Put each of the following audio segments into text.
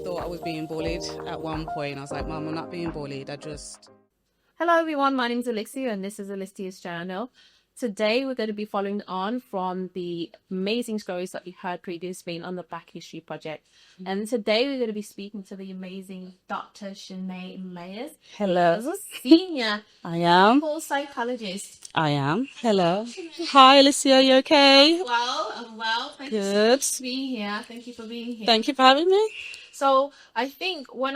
thought I was being bullied at one point. I was like, Mum, I'm not being bullied. Hello everyone, my name is Alexia and this is Alicia's channel. Today we're going to be following on from the amazing stories that we heard previously on the Black History Project. And today we're going to be speaking to the amazing Dr. Chanae Mayers. Hello. As a senior I am. clinical psychologist. I am. Hello. Hi, Alicia. Are you okay? I'm well. Thank you so Good. much for being here. Thank you for being here. Thank you for having me. So I think when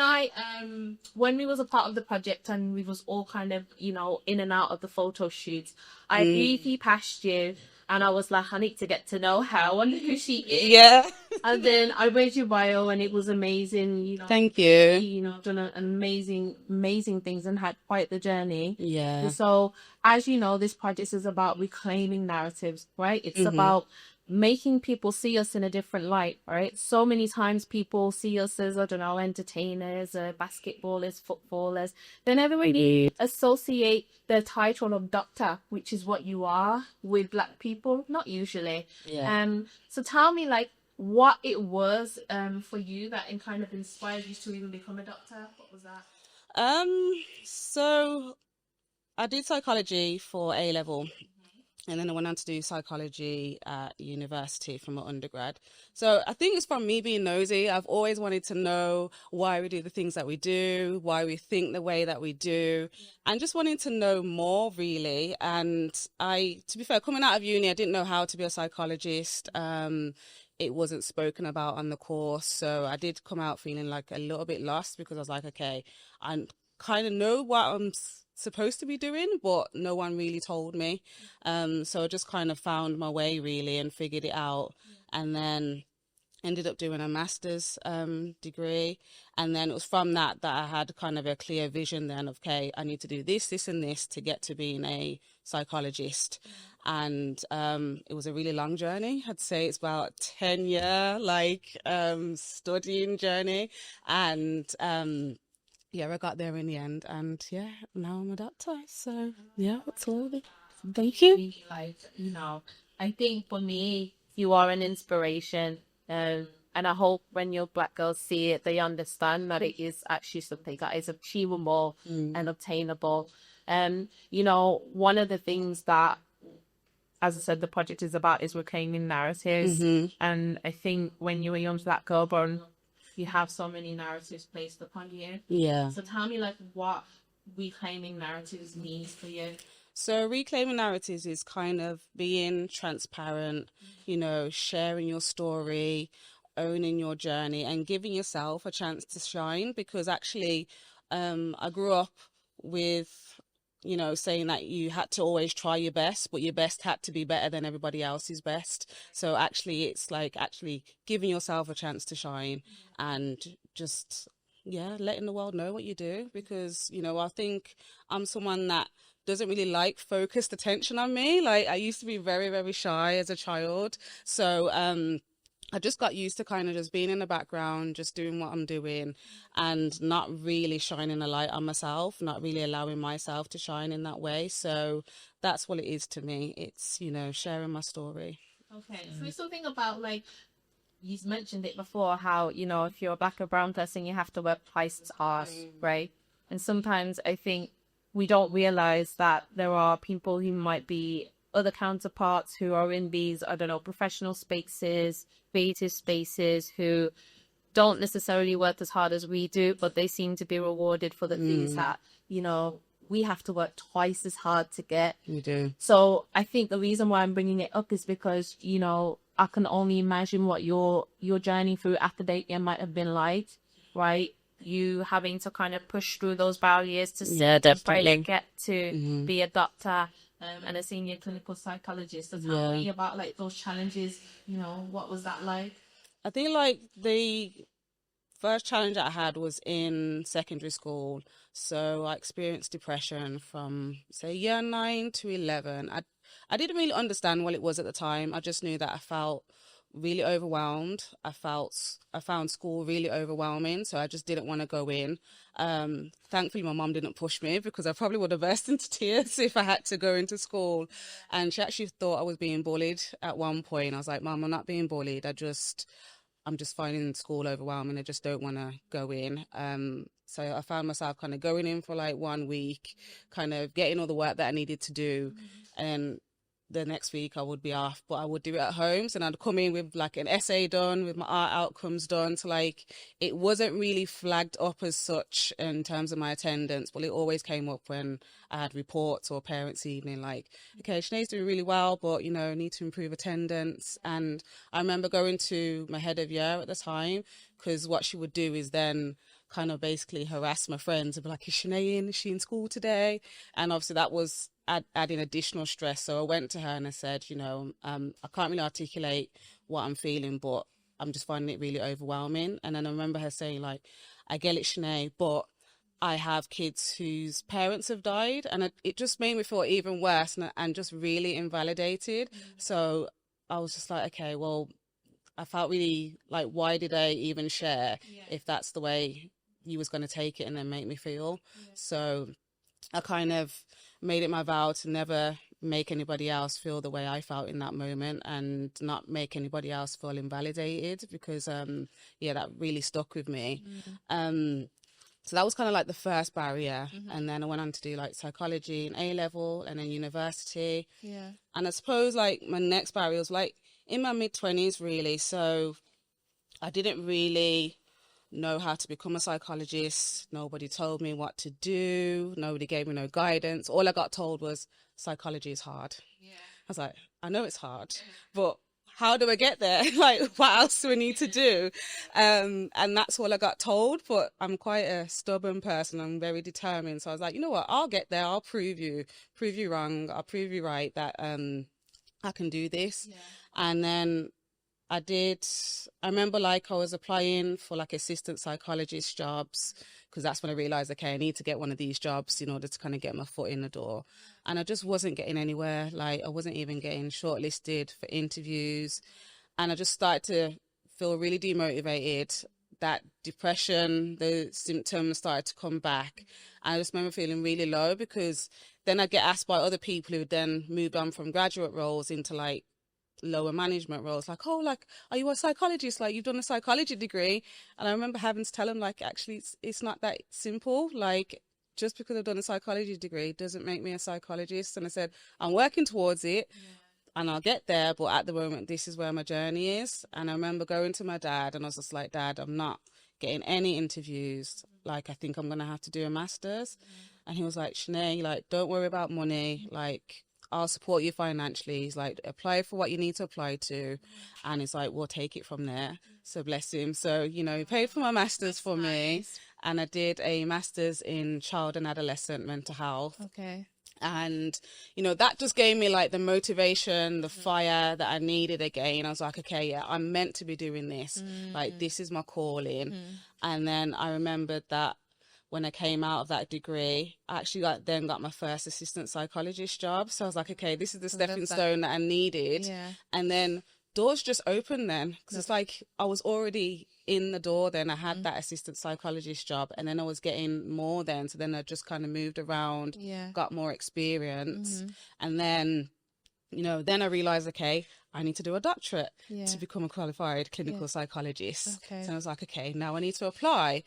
we was a part of the project and we was all kind of, in and out of the photo shoots, I briefly passed you and I was like, I need to get to know her. I wonder who she is. Yeah. And then I read your bio and it was amazing. Thank you. Done an amazing things and had quite the journey. Yeah. So as you know, this project is about reclaiming narratives, right? It's about making people see us in a different light, right? So many times people see us as, entertainers, basketballers, footballers. They never really associate the title of doctor, which is what you are, with Black people. Not usually. Yeah. So tell me, what it was for you that kind of inspired you to even become a doctor. What was that? So I did psychology for A level. And then I went on to do psychology at university from my undergrad. So I think it's from me being nosy. I've always wanted to know why we do the things that we do, why we think the way that we do, and just wanting to know more, really. And to be fair, coming out of uni, I didn't know how to be a psychologist. It wasn't spoken about on the course. So I did come out feeling like a little bit lost because I was like, okay, I kind of know what I'm supposed to be doing, but no one really told me. So I just kind of found my way really and figured it out, and then ended up doing a master's degree. And then it was from that I had kind of a clear vision then of, okay, I need to do this and this to get to being a psychologist. And it was a really long journey. I'd say it's about 10-year studying journey. And I got there in the end, and now I'm a doctor. So that's all of it. Thank you. I think for me, you are an inspiration, and I hope when your Black girls see it, they understand that it is actually something that is achievable and obtainable. One of the things that, as I said, the project is about is reclaiming narratives, and I think when you were young Black girl born, you have so many narratives placed upon you. Yeah. So tell me, what reclaiming narratives means for you. So reclaiming narratives is kind of being transparent, sharing your story, owning your journey, and giving yourself a chance to shine. Because actually, I grew up with, saying that you had to always try your best, but your best had to be better than everybody else's best. So actually, it's like giving yourself a chance to shine and just, letting the world know what you do. Because, I think I'm someone that doesn't really like focused attention on me. I used to be very, very shy as a child. So, I just got used to kind of just being in the background, just doing what I'm doing and not really shining a light on myself, not really allowing myself to shine in that way. So that's what it is to me. It's, sharing my story. Okay. So it's something about you mentioned it before, how, if you're a Black or brown person, you have to work twice as hard, right? And sometimes I think we don't realize that there are people who might be other counterparts who are in these, professional spaces, creative spaces, who don't necessarily work as hard as we do, but they seem to be rewarded for the things that, we have to work twice as hard to get. We do. So I think the reason why I'm bringing it up is because, I can only imagine what your journey through academia might have been like, right? You having to kind of push through those barriers to definitely get to be a doctor and a senior clinical psychologist. So tell me about those challenges. What was that like? I think the first challenge I had was in secondary school. So I experienced depression from say year 9 to 11. I didn't really understand what it was at the time. I just knew that I felt really overwhelmed. I found school really overwhelming, so I just didn't want to go in. Thankfully my mom didn't push me, because I probably would have burst into tears if I had to go into school. And she actually thought I was being bullied at one point. I was like, Mom, I'm not being bullied. I'm just finding school overwhelming. I just don't want to go in. So I found myself kind of going in for like 1 week, kind of getting all the work that I needed to do. And the next week I would be off, but I would do it at home. So I'd come in with like an essay done, with my art outcomes done. So like, it wasn't really flagged up as such in terms of my attendance, but it always came up when I had reports or parents' evening, like, okay, Sinead's doing really well, but, you know, need to improve attendance. And I remember going to my head of year at the time, because what she would do is then kind of basically harass my friends and be like, is Chanae in? Is she in school today? And obviously that was adding additional stress. So I went to her and I said, you know, I can't really articulate what I'm feeling, but I'm just finding it really overwhelming. And then I remember her saying, like, I get it, Chanae, but I have kids whose parents have died. And it just made me feel even worse and just really invalidated. So I was just like, okay, well, I felt really like, why did I even share if that's the way you was going to take it and then make me feel? So I kind of made it my vow to never make anybody else feel the way I felt in that moment, and not make anybody else feel invalidated, because that really stuck with me. So that was kind of like the first barrier. And then I went on to do like psychology in A level and then university. And I suppose like my next barrier was like in my mid-20s really. So I didn't really know how to become a psychologist. Nobody told me what to do. Nobody gave me no guidance. All I got told was psychology is hard. I was like, I know it's hard, but how do I get there? Like, what else do I need to do? And that's all I got told. But I'm quite a stubborn person. I'm very determined. So I was like, you know what? I'll get there. I'll prove you wrong. I'll prove you right that I can do this. And then I remember like I was applying for like assistant psychologist jobs, because that's when I realized, okay, I need to get one of these jobs in order to kind of get my foot in the door. And I just wasn't getting anywhere. Like I wasn't even getting shortlisted for interviews. And I just started to feel really demotivated. That depression, the symptoms started to come back. And I just remember feeling really low, because then I get asked by other people who then moved on from graduate roles into like lower management roles, like, oh, like, are you a psychologist? Like, you've done a psychology degree. And I remember having to tell them, like, actually, it's not that simple. Like, just because I've done a psychology degree doesn't make me a psychologist. And I said, I'm working towards it and I'll get there. But at the moment, this is where my journey is. And I remember going to my dad and I was just like, Dad, I'm not getting any interviews. Like, I think I'm going to have to do a master's. And he was like, Chanae, like, don't worry about money. Like, I'll support you financially. He's like, apply for what you need to apply to. And he's like, we'll take it from there. So bless him. So, you know, he paid for my master's for me. And I did a master's in child and adolescent mental health. Okay. And, you know, that just gave me like the motivation, the fire that I needed again. I was like, okay, yeah, I'm meant to be doing this. Like, this is my calling. And then I remembered that when I came out of that degree, I actually then got my first assistant psychologist job. So I was like, okay, this is the stepping stone that I needed. And then doors just opened then. Because it's like I was already in the door then. I had that assistant psychologist job, and then I was getting more then. So then I just kind of moved around, got more experience. And then, you know, then I realized, okay, I need to do a doctorate to become a qualified clinical psychologist. So I was like, okay, now I need to apply.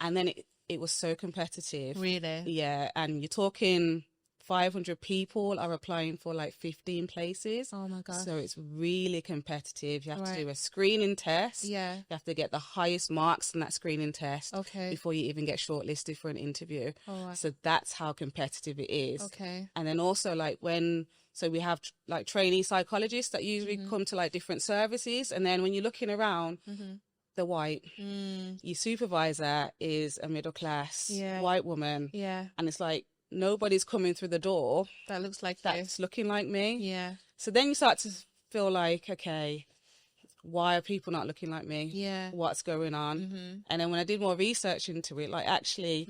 And then it was so competitive. Really? Yeah. And you're talking 500 people are applying for like 15 places. Oh my God. So it's really competitive. You have to do a screening test. You have to get the highest marks in that screening test before you even get shortlisted for an interview. So that's how competitive it is. And then also like so we have like trainee psychologists that usually come to like different services. And then when you're looking around, they're white. Your supervisor is a middle class white woman. And it's like, nobody's coming through the door that looks like that's looking like me. So then you start to feel like, okay, why are people not looking like me? What's going on? And then when I did more research into it, like actually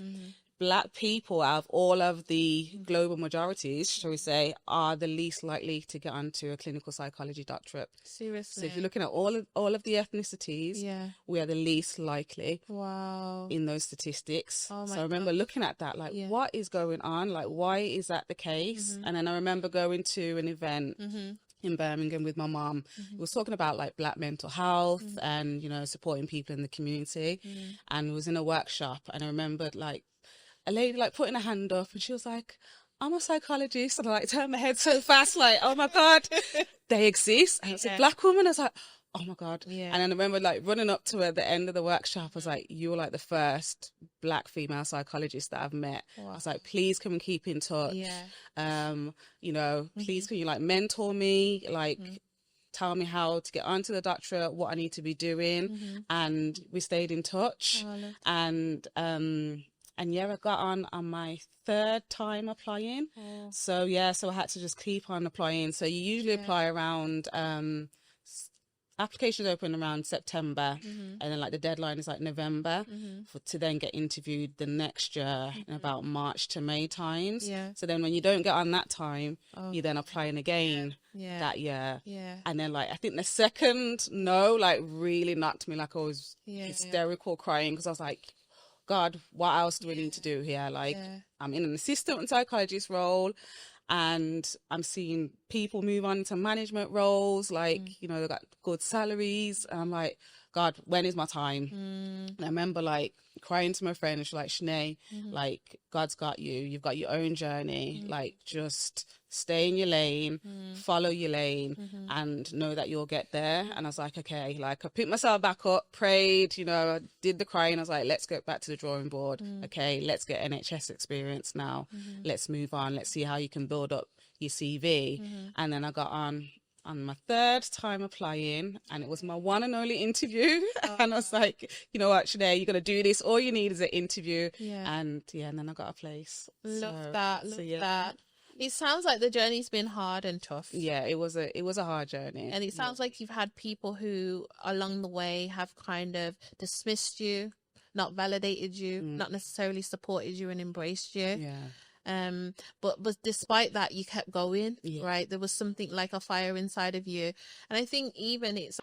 Black people out of all of the global majorities, shall we say, are the least likely to get onto a clinical psychology doctorate. Seriously? So if you're looking at all of the ethnicities, we are the least likely in those statistics. So I remember looking at that, like, what is going on? Like, why is that the case? And then I remember going to an event in Birmingham with my mum. We was talking about like Black mental health and, you know, supporting people in the community. And was in a workshop, and I remembered like a lady like putting her hand up, and she was like, I'm a psychologist. And I like turned my head so fast, like, oh my God, they exist. And it's a Black woman. I was like, oh my God. Yeah. And then I remember like running up to her at the end of the workshop. I was like, you were like the first Black female psychologist that I've met. Wow. I was like, please come and keep in touch. Yeah. You know, please can you like mentor me? Like, tell me how to get onto the doctorate, what I need to be doing. And we stayed in touch. Oh, And yeah, I got on my 3rd time applying. So yeah, so I had to just keep on applying. So you usually apply around, applications open around September, and then like the deadline is like November to then get interviewed the next year in about March to May times. So then when you don't get on that time, you're then applying again that year. And then like I think the second no like really knocked me, like I was hysterical crying, because I was like, God, what else do we need to do here? Like, I'm in an assistant psychologist role, and I'm seeing people move on to management roles, like, you know, they've got good salaries. And I'm like, God, when is my time? And I remember like crying to my friend, and she's like, Chanae, like, God's got you. You've got your own journey. Like, just stay in your lane, follow your lane, and know that you'll get there. And I was like, okay, like I picked myself back up, prayed, you know, I did the crying. I was like, let's go back to the drawing board. Okay, let's get NHS experience now. Let's move on. Let's see how you can build up your CV. And then I got on my 3rd time applying, and it was my one and only interview. And I was like, you know what, Chanae, you're going to do this. All you need is an interview. And then I got a place. Love that. It sounds like the journey's been hard and tough. Yeah, it was a hard journey. And it sounds like you've had people who along the way have kind of dismissed you, not validated you, not necessarily supported you and embraced you. But despite that, you kept going, right? There was something like a fire inside of you. And I think even it's...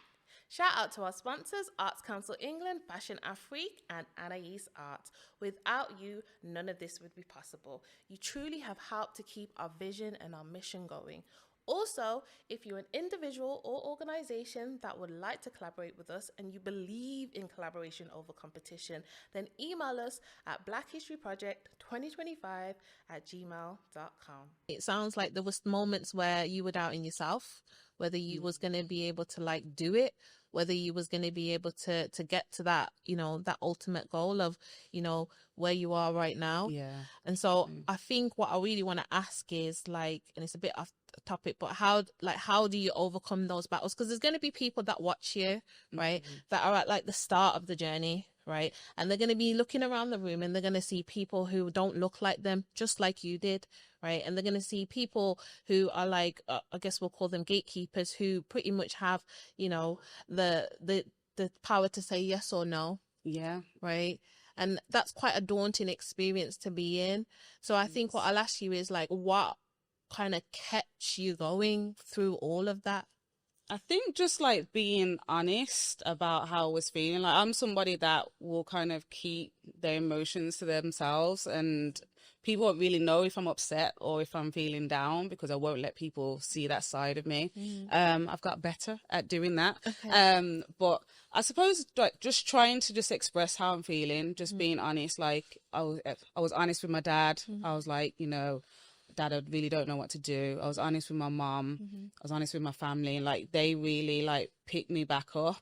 Shout out to our sponsors, Arts Council England, Fashion Afrique, and Anais Art. Without you, none of this would be possible. You truly have helped to keep our vision and our mission going. Also, if you're an individual or organisation that would like to collaborate with us and you believe in collaboration over competition, then email us at blackhistoryproject2025@gmail.com. It sounds like there was moments where you were doubting yourself, whether you was going to be able to like do it, whether you was going to be able to get to that, you know, that ultimate goal of, you know, where you are right now. And so I think what I really want to ask is like, and it's a bit off topic, but how do you overcome those battles? Because there's going to be people that watch you, right, that are at like the start of the journey, right, and they're going to be looking around the room and they're going to see people who don't look like them, just like you did, right, and they're going to see people who are like I guess we'll call them gatekeepers, who pretty much have, you know, the power to say yes or no, right, and that's quite a daunting experience to be in. So I think what I'll ask you is like, what kind of kept you going through all of that? I think just like being honest about how I was feeling. Like, I'm somebody that will kind of keep their emotions to themselves, and people won't really know if I'm upset or if I'm feeling down, because I won't let people see that side of me. I've got better at doing that. But I suppose like just trying to just express how I'm feeling, just being honest. Like I was honest with my dad. I was like, you know, Dad, I really don't know what to do. I was honest with my mom. I was honest with my family, and like they really like picked me back up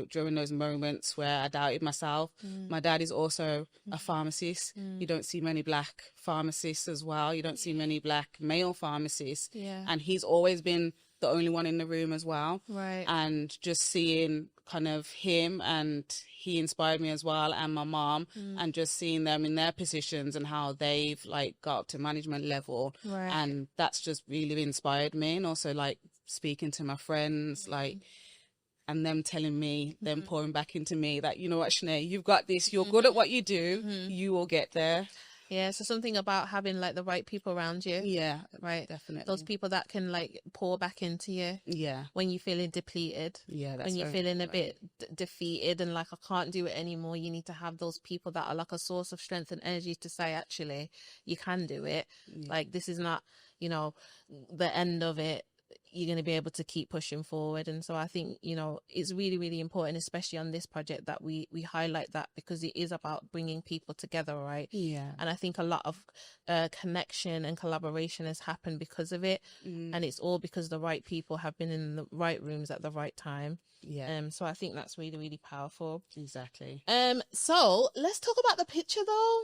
during those moments where I doubted myself. My dad is also a pharmacist. You don't see many Black pharmacists as well. You don't see many Black male pharmacists. And he's always been the only one in the room as well. Right. And just seeing kind of him, and he inspired me as well, and my mom, and just seeing them in their positions and how they've like got up to management level. Right. And that's just really inspired me. And also like speaking to my friends, like, and them telling me, them pouring back into me that, you know what, Chanae, you've got this, you're good at what you do, you will get there. Yeah, so something about having like the right people around you. Yeah, right. Definitely. Those people that can like pour back into you. Yeah. When you're feeling depleted. Yeah, that's when you're feeling a bit defeated and like, I can't do it anymore. You need to have those people that are like a source of strength and energy to say, actually, you can do it. Like, this is not, you know, the end of it. you're going to be able to keep pushing forward. And so I think, you know, it's really, really important, especially on this project, that we highlight that, because it is about bringing people together, right? Yeah. And I think a lot of connection and collaboration has happened because of it. And it's all because the right people have been in the right rooms at the right time. Yeah. So I think that's really, really powerful. Exactly. So let's talk about the picture though.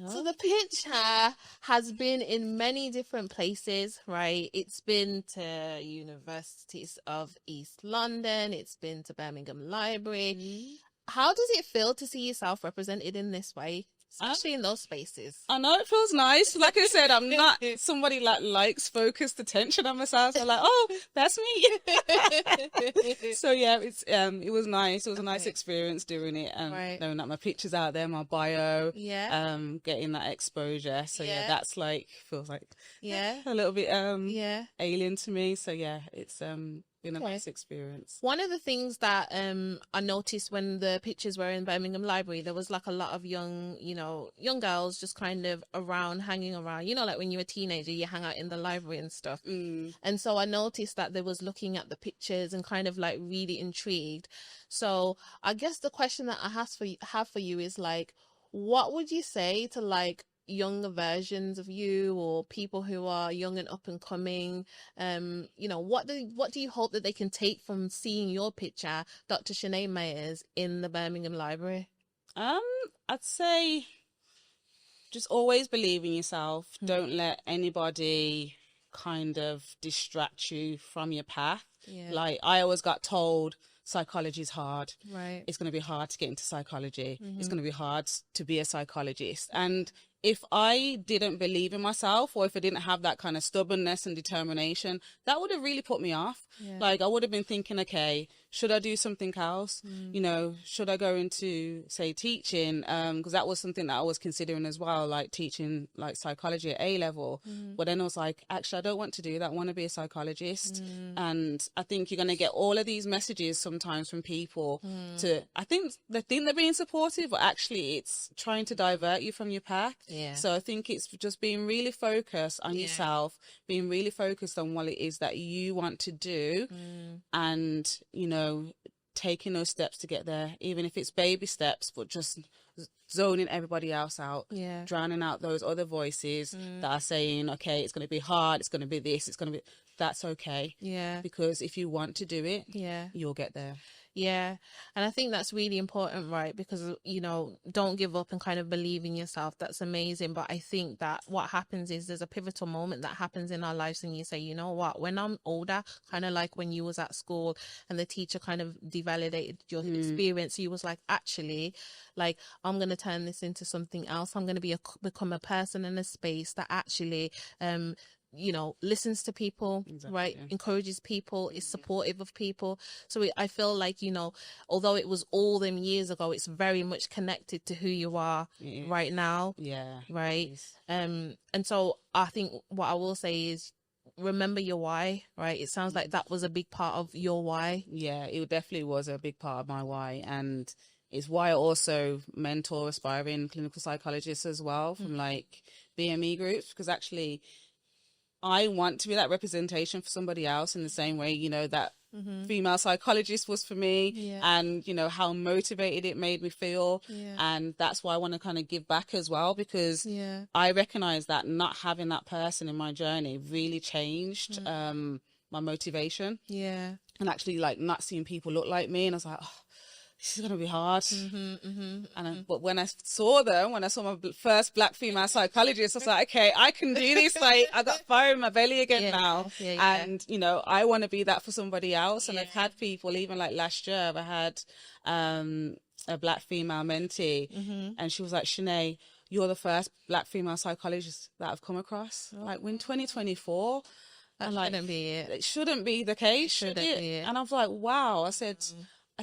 So the picture has been in many different places, right? It's been to universities of East London. It's been to Birmingham Library. How does it feel to see yourself represented in this way, especially in those spaces? I know it feels nice. Like I said, I'm not somebody that likes focused attention on myself. So like, oh, that's me. So yeah, it was nice. It was a nice experience doing it, and knowing that my picture's out there, my bio, getting that exposure. So yeah, that's like, feels like a little bit alien to me. So yeah, it's been a nice experience. One of the things that I noticed when the pictures were in Birmingham Library, there was like a lot of young girls just kind of around, hanging around, you know, like when you're a teenager, you hang out in the library and stuff. And so I noticed that they was looking at the pictures and kind of like really intrigued. So I guess the question that I have for you is like, what would you say to like younger versions of you, or people who are young and up and coming? You know, what do you hope that they can take from seeing your picture, Dr. Chanae Mayers, in the Birmingham Library? I'd say just always believe in yourself. Don't let anybody kind of distract you from your path. Like, I always got told psychology is hard. Right. It's going to be hard to get into psychology. It's going to be hard to be a psychologist. And if I didn't believe in myself, or if I didn't have that kind of stubbornness and determination, that would have really put me off. Like, I would have been thinking, okay, should I do something else? You know, should I go into, say, teaching? Because that was something that I was considering as well, like teaching like psychology at A level. But then I was like, actually, I don't want to do that. I want to be a psychologist. And I think you're going to get all of these messages sometimes from people I think they're being supportive, but actually it's trying to divert you from your path. So I think it's just being really focused on yourself, being really focused on what it is that you want to do, and, you know, taking those steps to get there, even if it's baby steps, but just zoning everybody else out, drowning out those other voices that are saying, okay, it's going to be hard, it's going to be this, it's going to be, that's okay. Because if you want to do it, you'll get there. And I think that's really important, right? Because, you know, don't give up and kind of believe in yourself. That's amazing. But I think that what happens is there's a pivotal moment that happens in our lives, and you say, you know what, when I'm older, kind of like when you was at school and the teacher kind of devalidated your experience, you was like, actually, like, I'm going to turn this into something else. I'm going to become a person in a space that actually, you know, listens to people, right? Encourages people, is supportive of people. So I feel like, you know, although it was all them years ago, it's very much connected to who you are right now. Right. And so I think what I will say is, remember your why, right? It sounds like that was a big part of your why. Yeah, it definitely was a big part of my why. And it's why I also mentor aspiring clinical psychologists as well, from like BME groups, because actually I want to be that representation for somebody else in the same way, you know, that female psychologist was for me, and, you know, how motivated it made me feel. And that's why I want to kind of give back as well, because I recognize that not having that person in my journey really changed my motivation. And actually, like, not seeing people look like me, and I was like, oh, this is going to be hard. But when I saw my first Black female psychologist, I was like, okay, I can do this. Like, I got fire in my belly again now. And, you know, I want to be that for somebody else. And I've had people, even like last year, I had a Black female mentee, and she was like, Chanae, you're the first Black female psychologist that I've come across. Like, in 2024. That shouldn't be it. It shouldn't be the case, should it? And I was like, wow. I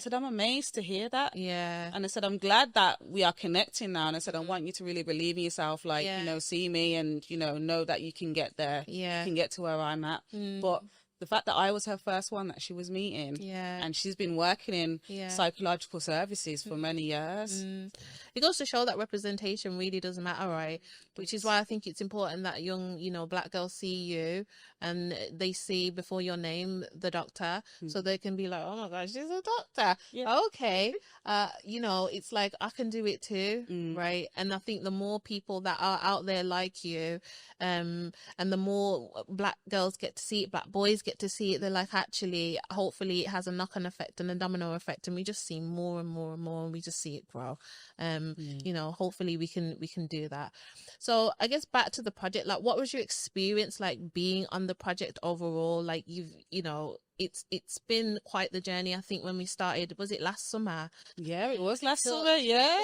said, I'm amazed to hear that. And I said, I'm glad that we are connecting now. And I said, I want you to really believe in yourself, like, you know, see me and, you know that you can get there. You can get to where I'm at. But the fact that I was her first one that she was meeting, and she's been working in psychological services for many years. It goes to show that representation really does matter, right? Which is why I think it's important that young, you know, Black girls see you and they see before your name the doctor, so they can be like, oh my gosh, she's a doctor. Okay. You know, it's like, I can do it too, right? And I think the more people that are out there like you, and the more Black girls get to see it, Black boys get to see it, they're like, actually, hopefully it has a knock-on effect and a domino effect, and we just see more and more and more, and we just see it grow. You know, hopefully we can do that. So I guess back to the project, like, what was your experience like being on the project overall? Like, you know, it's been quite the journey. I think when we started, was it last summer? Yeah, it was last summer. Yeah.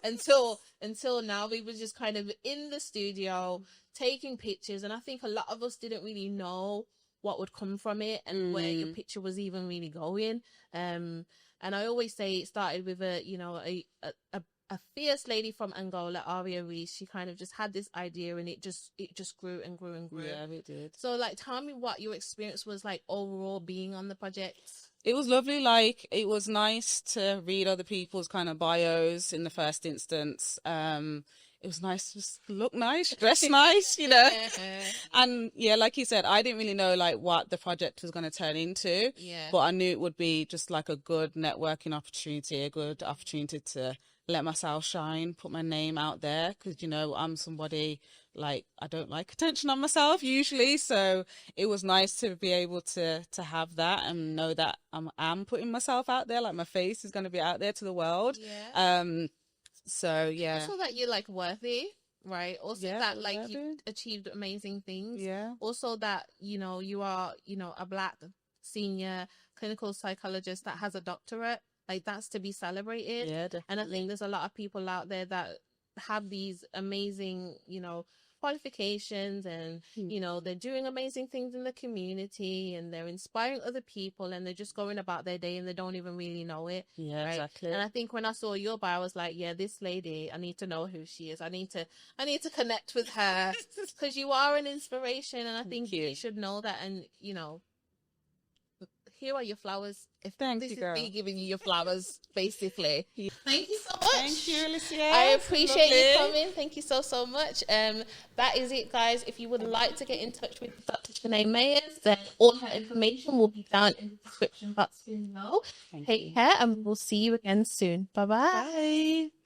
until now, we were just kind of in the studio taking pictures, and I think a lot of us didn't really know what would come from it and where your picture was even really going. And I always say it started with a fierce lady from Angola, Aria Reese. She kind of just had this idea, and it just grew and grew and grew. Yeah, it did. So, like, tell me what your experience was like overall being on the project. It was lovely. Like, it was nice to read other people's kind of bios in the first instance. It was nice to just look nice, dress nice, you know. And yeah, like you said, I didn't really know like what the project was going to turn into. Yeah. But I knew it would be just like a good networking opportunity, a good opportunity to let myself shine, put my name out there, because, you know, I'm somebody, like, I don't like attention on myself usually, so it was nice to be able to have that and know that I'm putting myself out there, like my face is going to be out there to the world. So yeah, also that you're like worthy, right? Also that like you achieved amazing things. Also that, you know, you are, you know, a Black senior clinical psychologist that has a doctorate. Like, that's to be celebrated. Yeah, definitely. And I think there's a lot of people out there that have these amazing, you know, qualifications, and you know, they're doing amazing things in the community, and they're inspiring other people, and they're just going about their day and they don't even really know it. Yeah, right? exactly. And I think when I saw your bio, I was like, yeah, this lady, I need to know who she is. I need to connect with her, because you are an inspiration, and I think you should know that. And, you know, here are your flowers. If Thank this you, is girl. me giving you your flowers, basically. Thank you so much. Thank you, Alicia. I appreciate you coming. Thank you so much. That is it, guys. If you would like to get in touch with Dr. Chanae Mayers, then all her information will be down in the description box below. Take care, and we'll see you again soon. Bye-bye. Bye.